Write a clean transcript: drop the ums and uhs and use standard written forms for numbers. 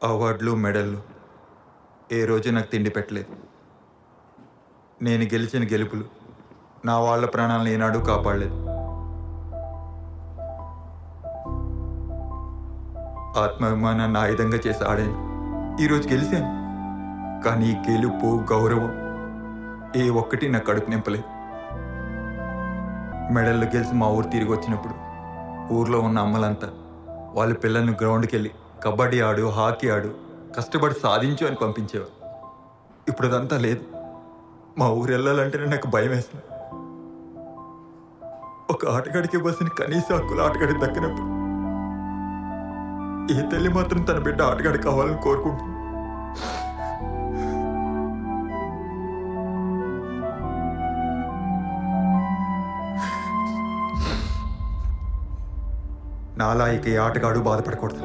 అవార్డులు మెడళ్ళు ఏ రోజు నాకు తిండి పెట్టలేదు. నేను గెలిచిన గెలుపులు నా వాళ్ళ ప్రాణాలను ఏనాడు కాపాడలేదు. ఆత్మాభిమానాన్ని ఆయుధంగా చేసి ఆడాను. ఈరోజు గెలిచాను, కానీ ఈ గెలుపు గౌరవం ఏ ఒక్కటి నా కడుపు నింపలేదు. మెడల్లో గెలిచి మా ఊరు తిరిగి వచ్చినప్పుడు ఊర్లో ఉన్న అమ్మలంతా వాళ్ళ పిల్లల్ని గ్రౌండ్కి వెళ్ళి కబడ్డీ ఆడు, హాకీ ఆడు, కష్టపడి సాధించు అని పంపించేవారు. ఇప్పుడు అదంతా లేదు. మా ఊరు వెళ్ళాలంటేనే నాకు భయం వేస్తుంది. ఒక ఆటగాడికి ఇవ్వాల్సిన కనీస హక్కులు ఆటగాడికి దక్కినప్పుడు ఏ తల్లి మాత్రం తన బిడ్డ ఆటగాడి కావాలని కోరుకుంటుంది? నాలా ఇక ఏ ఆటగాడు బాధపడకూడదు.